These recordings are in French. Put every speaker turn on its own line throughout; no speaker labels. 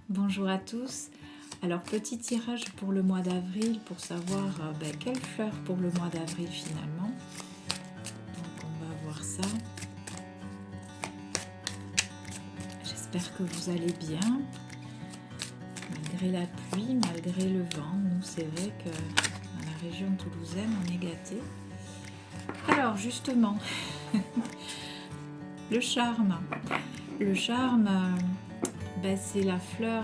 Bonjour à tous. Alors petit tirage pour le mois d'avril pour savoir quelle fleur pour le mois d'avril finalement. Donc on va voir ça. J'espère que vous allez bien. Malgré la pluie, malgré le vent, nous c'est vrai que dans la région toulousaine on est gâtés. Alors justement, le charme. Le charme, c'est la fleur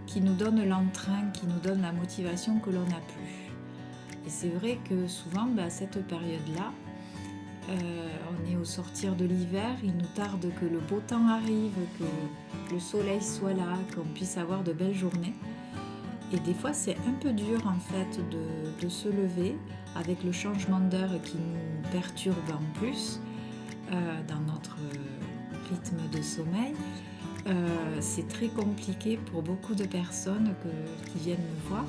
qui nous donne l'entrain, qui nous donne la motivation que l'on n'a plus. Et c'est vrai que souvent, à cette période-là, on est au sortir de l'hiver, il nous tarde que le beau temps arrive, que le soleil soit là, qu'on puisse avoir de belles journées. Et des fois, c'est un peu dur en fait de se lever avec le changement d'heure qui nous perturbe en plus dans notre rythme de sommeil. C'est très compliqué pour beaucoup de personnes qui viennent me voir.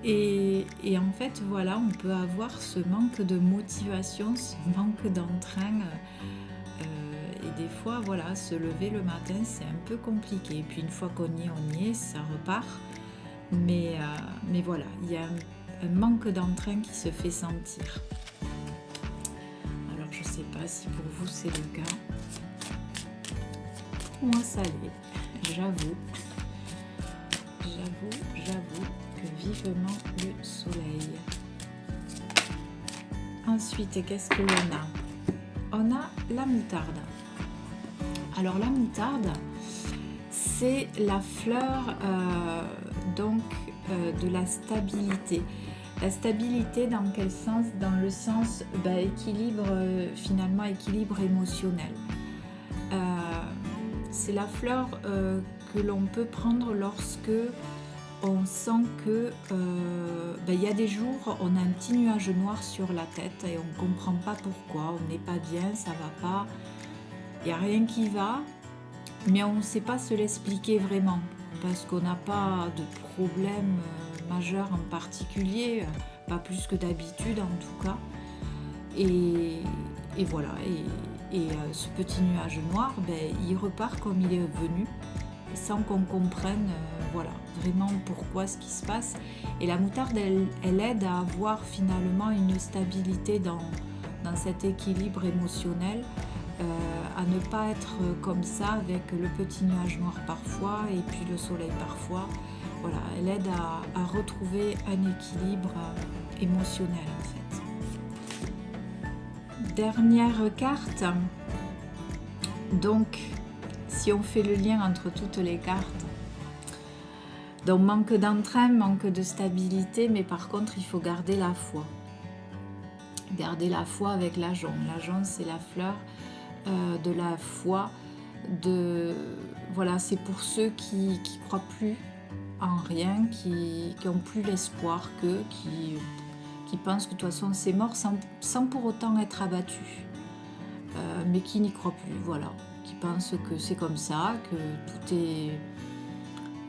Et en fait, voilà, on peut avoir ce manque de motivation, ce manque d'entrain. Et des fois, voilà, se lever le matin, c'est un peu compliqué. Et puis une fois qu'on y est, ça repart. Mais voilà, il y a un manque d'entrain qui se fait sentir. Alors, je ne sais pas si pour vous c'est le cas. Moi, ça l'est, j'avoue que vivement le soleil. Ensuite, qu'est-ce que l'on a? On a la moutarde. Alors la moutarde, c'est la fleur de la stabilité. La stabilité dans quel sens? Dans le sens équilibre, finalement équilibre émotionnel. C'est la fleur que l'on peut prendre lorsque on sent que y a des jours, on a un petit nuage noir sur la tête et on ne comprend pas pourquoi, on n'est pas bien, ça va pas, il n'y a rien qui va, mais on ne sait pas se l'expliquer vraiment parce qu'on n'a pas de problème majeur en particulier, pas plus que d'habitude en tout cas. Et voilà, et ce petit nuage noir, il repart comme il est venu, sans qu'on comprenne vraiment pourquoi ce qui se passe. Et la moutarde, elle aide à avoir finalement une stabilité dans cet équilibre émotionnel, à ne pas être comme ça avec le petit nuage noir parfois et puis le soleil parfois. Voilà, elle aide à retrouver un équilibre émotionnel en fait. Dernière carte. Donc, si on fait le lien entre toutes les cartes, donc manque d'entrain, manque de stabilité, mais par contre, il faut garder la foi. Garder la foi avec l'ajonc. L'ajonc, c'est la fleur de la foi. Voilà, c'est pour ceux qui croient plus en rien, qui n'ont plus l'espoir qui pensent que de toute façon c'est mort sans pour autant être abattus, mais qui n'y croient plus, voilà, qui pensent que c'est comme ça, que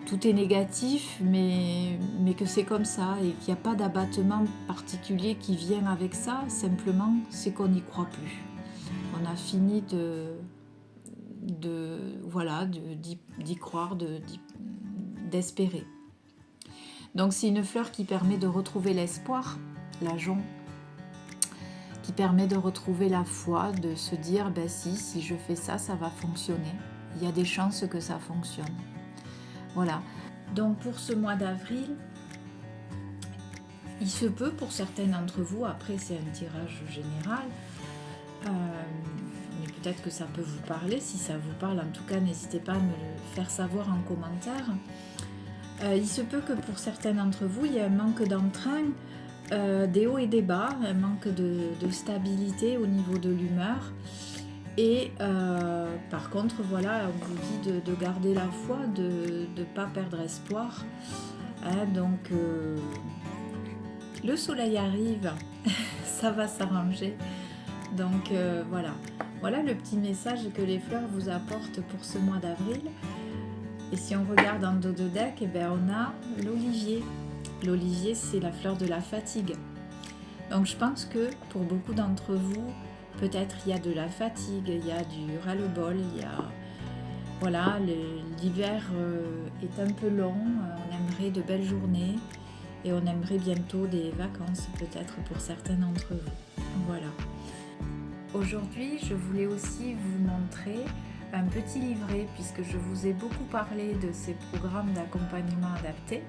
tout est négatif, mais que c'est comme ça et qu'il n'y a pas d'abattement particulier qui vient avec ça, simplement c'est qu'on n'y croit plus. On a fini d'y croire, d'espérer. Donc c'est une fleur qui permet de retrouver l'espoir, l'ajonc, qui permet de retrouver la foi, de se dire si je fais ça, ça va fonctionner. Il y a des chances que ça fonctionne. Voilà. Donc pour ce mois d'avril, il se peut pour certains d'entre vous, après c'est un tirage général, mais peut-être que ça peut vous parler. Si ça vous parle, en tout cas, n'hésitez pas à me le faire savoir en commentaire. Il se peut que pour certains d'entre vous, il y ait un manque d'entrain, des hauts et des bas, un manque de stabilité au niveau de l'humeur. Et par contre, voilà, on vous dit de garder la foi, de ne pas perdre espoir. Donc, le soleil arrive, ça va s'arranger. Donc, voilà le petit message que les fleurs vous apportent pour ce mois d'avril. Et si on regarde en dos de deck, on a l'olivier. L'olivier, c'est la fleur de la fatigue. Donc je pense que pour beaucoup d'entre vous, peut-être il y a de la fatigue, il y a du ras-le-bol, Voilà, l'hiver est un peu long, on aimerait de belles journées et on aimerait bientôt des vacances peut-être pour certains d'entre vous. Voilà. Aujourd'hui, je voulais aussi vous montrer un petit livret puisque je vous ai beaucoup parlé de ces programmes d'accompagnement adapté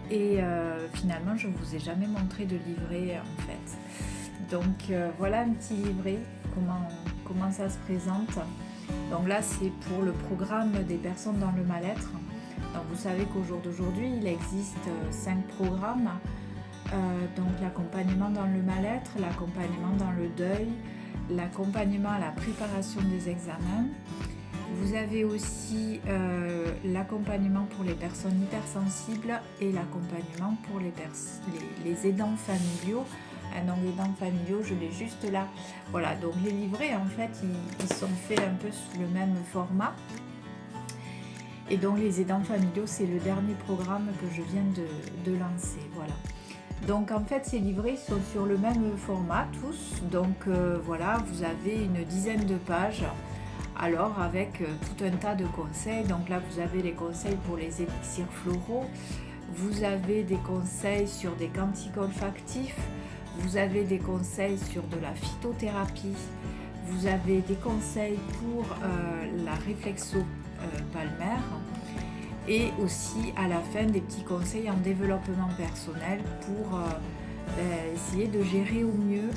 et finalement je ne vous ai jamais montré de livret en fait. Donc voilà un petit livret, comment ça se présente. Donc là c'est pour le programme des personnes dans le mal-être. Donc vous savez qu'au jour d'aujourd'hui il existe 5 programmes. Donc l'accompagnement dans le mal-être, l'accompagnement dans le deuil, l'accompagnement à la préparation des examens. Vous avez aussi l'accompagnement pour les personnes hypersensibles et l'accompagnement pour les aidants familiaux. Donc les aidants familiaux, je l'ai juste là. Voilà, donc les livrets en fait, ils sont faits un peu sous le même format. Et donc les aidants familiaux, c'est le dernier programme que je viens de lancer. Voilà. Donc en fait ces livrets sont sur le même format tous, donc voilà, vous avez une dizaine de pages, alors avec tout un tas de conseils. Donc là vous avez les conseils pour les élixirs floraux, vous avez des conseils sur des cantiques olfactifs, vous avez des conseils sur de la phytothérapie, vous avez des conseils pour la réflexo palmaire, et aussi à la fin des petits conseils en développement personnel pour essayer de gérer au mieux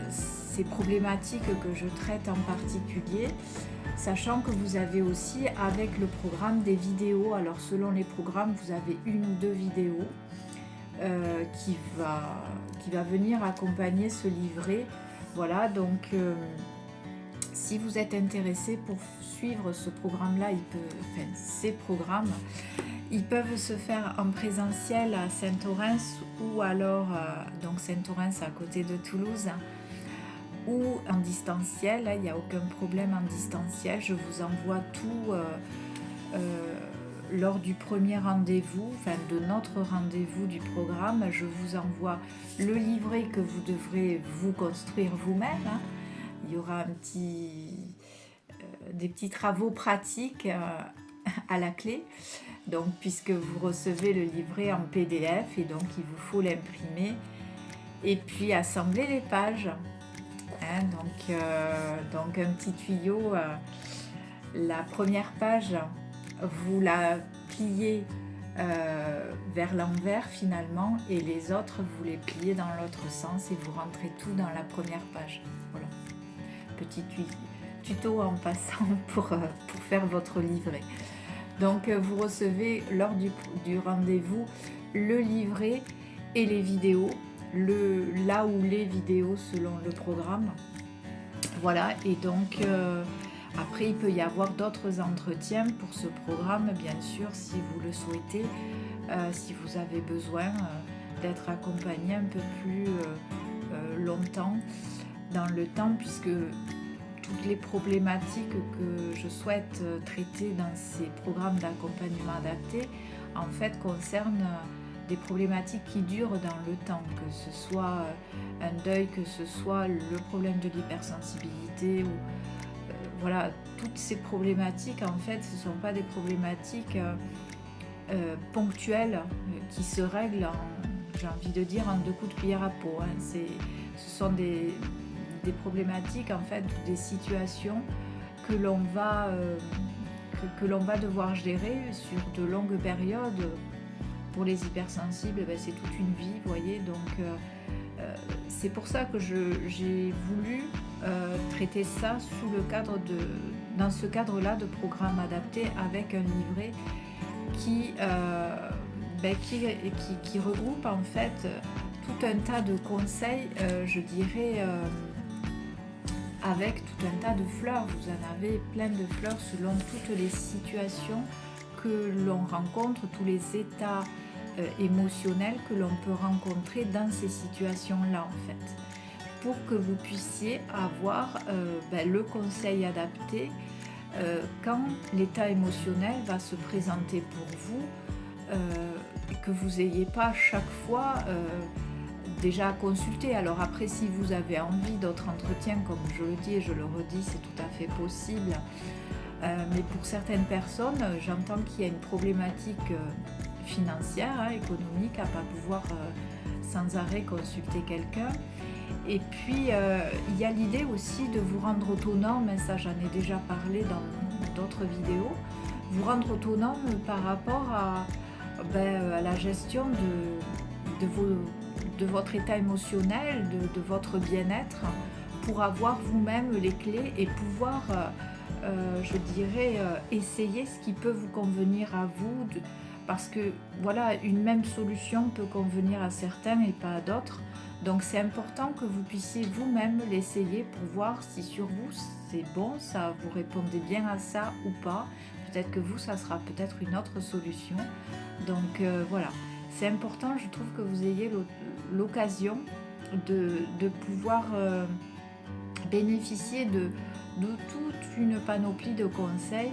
ces problématiques que je traite en particulier, sachant que vous avez aussi avec le programme des vidéos. Alors selon les programmes vous avez 1 ou 2 vidéos qui va venir accompagner ce livret. Voilà, donc si vous êtes intéressé pour suivre ce programme-là, ces programmes, ils peuvent se faire en présentiel à Saint-Orens ou alors donc Saint-Orens à côté de Toulouse, ou en distanciel. Il n'y a aucun problème en distanciel. Je vous envoie tout lors du premier rendez-vous, de notre rendez-vous du programme. Je vous envoie le livret que vous devrez vous construire vous-même. Il y aura des petits travaux pratiques à la clé, donc puisque vous recevez le livret en PDF et donc il vous faut l'imprimer et puis assembler les pages. Donc un petit tuyau, la première page vous la pliez vers l'envers finalement, et les autres vous les pliez dans l'autre sens et vous rentrez tout dans la première page. Voilà, petit tuto en passant pour faire votre livret. Donc vous recevez lors du rendez-vous le livret et les vidéos, là où les vidéos selon le programme. Voilà, et donc après il peut y avoir d'autres entretiens pour ce programme, bien sûr, si vous le souhaitez, si vous avez besoin d'être accompagné un peu plus longtemps dans le temps, puisque toutes les problématiques que je souhaite traiter dans ces programmes d'accompagnement adapté en fait concernent des problématiques qui durent dans le temps, que ce soit un deuil, que ce soit le problème de l'hypersensibilité, ou voilà, toutes ces problématiques en fait ce ne sont pas des problématiques ponctuelles qui se règlent j'ai envie de dire en 2 coups de cuillère à peau. Ce sont des problématiques en fait, des situations que l'on va devoir gérer sur de longues périodes. Pour les hypersensibles, c'est toute une vie, vous voyez, donc c'est pour ça que j'ai voulu traiter ça dans ce cadre-là de programme adapté, avec un livret qui regroupe en fait tout un tas de conseils, je dirais, avec tout un tas de fleurs. Vous en avez plein de fleurs selon toutes les situations que l'on rencontre, tous les états émotionnels que l'on peut rencontrer dans ces situations-là en fait, pour que vous puissiez avoir le conseil adapté quand l'état émotionnel va se présenter pour vous, et que vous n'ayez pas à chaque fois déjà à consulter. Alors après, si vous avez envie d'autres entretiens, comme je le dis et je le redis, c'est tout à fait possible. Mais pour certaines personnes, j'entends qu'il y a une problématique financière, hein, économique, à ne pas pouvoir sans arrêt consulter quelqu'un. Et puis, il y a l'idée aussi de vous rendre autonome, et ça j'en ai déjà parlé dans d'autres vidéos, vous rendre autonome par rapport à la gestion de votre état émotionnel, de votre bien-être, pour avoir vous-même les clés et pouvoir, je dirais, essayer ce qui peut vous convenir à vous. Parce que voilà, une même solution peut convenir à certains et pas à d'autres. Donc c'est important que vous puissiez vous-même l'essayer pour voir si sur vous c'est bon, ça vous répondez bien à ça ou pas. Peut-être que vous, ça sera peut-être une autre solution. Donc voilà, c'est important, je trouve, que vous ayez l'occasion de pouvoir bénéficier de toute une panoplie de conseils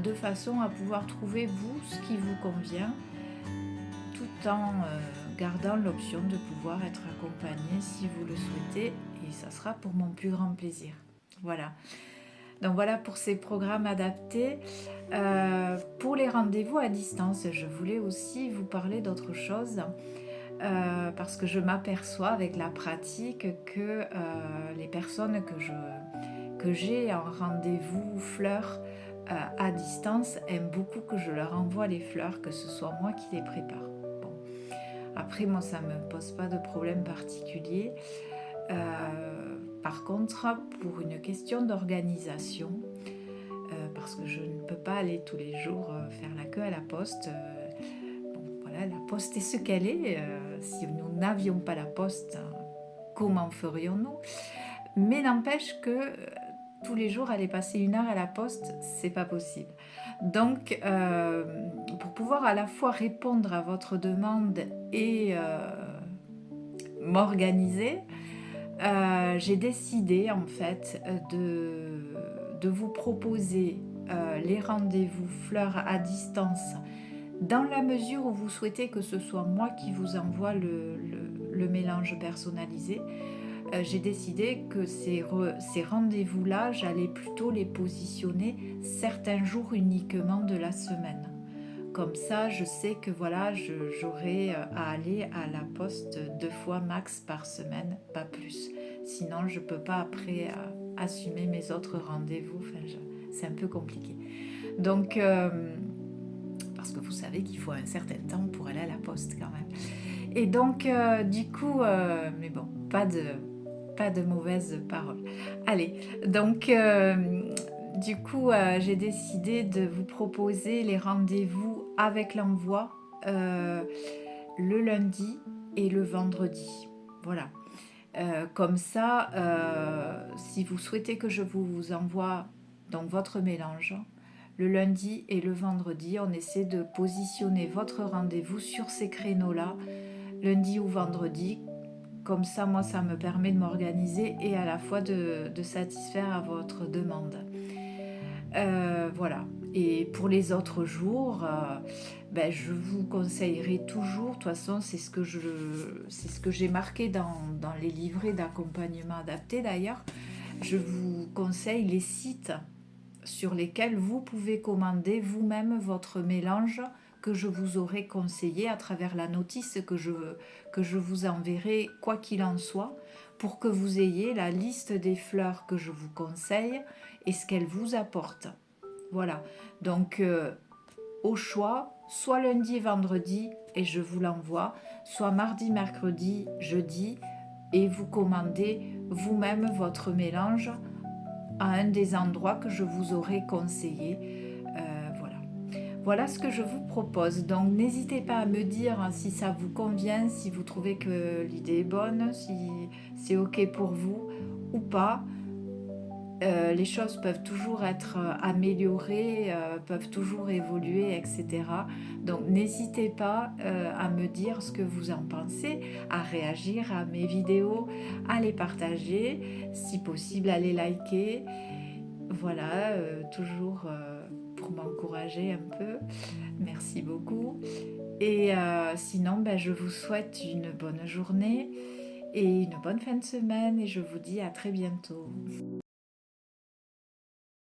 de façon à pouvoir trouver vous ce qui vous convient, tout en gardant l'option de pouvoir être accompagné si vous le souhaitez, et ça sera pour mon plus grand plaisir. Voilà. Donc voilà pour ces programmes adaptés. Pour les rendez-vous à distance, je voulais aussi vous parler d'autre chose. Parce que je m'aperçois avec la pratique que les personnes que j'ai en rendez-vous fleurs à distance aiment beaucoup que je leur envoie les fleurs, que ce soit moi qui les prépare. Bon. Après, moi, ça ne me pose pas de problème particulier. Par contre, pour une question d'organisation, parce que je ne peux pas aller tous les jours faire la queue à la poste, voilà, la poste est ce qu'elle est. Si nous n'avions pas la poste, comment ferions-nous? Mais n'empêche que tous les jours aller passer 1 heure à la poste, c'est pas possible. Donc, pour pouvoir à la fois répondre à votre demande et m'organiser, j'ai décidé en fait de vous proposer les rendez-vous fleurs à distance, dans la mesure où vous souhaitez que ce soit moi qui vous envoie le mélange personnalisé. J'ai décidé que ces rendez-vous-là, j'allais plutôt les positionner certains jours uniquement de la semaine. Comme ça, je sais que voilà, j'aurai à aller à la poste 2 fois max par semaine, pas plus. Sinon, je ne peux pas après assumer mes autres rendez-vous. Enfin, c'est un peu compliqué. Donc, parce que vous savez qu'il faut un certain temps pour aller à la poste quand même. Et donc, du coup, mais bon, pas de mauvaises paroles. Allez, donc, du coup, j'ai décidé de vous proposer les rendez-vous avec l'envoi le lundi et le vendredi. Voilà. Comme ça, si vous souhaitez que je vous envoie donc votre mélange, le lundi et le vendredi, on essaie de positionner votre rendez-vous sur ces créneaux-là, lundi ou vendredi. Comme ça, moi, ça me permet de m'organiser et à la fois de satisfaire à votre demande. Voilà. Et pour les autres jours, je vous conseillerais toujours, de toute façon, c'est ce que j'ai marqué dans les livrets d'accompagnement adapté d'ailleurs, je vous conseille les sites sur lesquels vous pouvez commander vous-même votre mélange que je vous aurai conseillé à travers la notice que je vous enverrai quoi qu'il en soit, pour que vous ayez la liste des fleurs que je vous conseille et ce qu'elles vous apportent. Voilà, donc au choix, soit lundi et vendredi et je vous l'envoie, soit mardi, mercredi, jeudi et vous commandez vous-même votre mélange à un des endroits que je vous aurai conseillé. Voilà ce que je vous propose. Donc n'hésitez pas à me dire si ça vous convient, si vous trouvez que l'idée est bonne, si c'est ok pour vous ou pas. Les choses peuvent toujours être améliorées, peuvent toujours évoluer, etc. Donc n'hésitez pas à me dire ce que vous en pensez, à réagir à mes vidéos, à les partager, si possible à les liker. Voilà, toujours pour m'encourager un peu. Merci beaucoup. Et sinon, je vous souhaite une bonne journée et une bonne fin de semaine et je vous dis à très bientôt.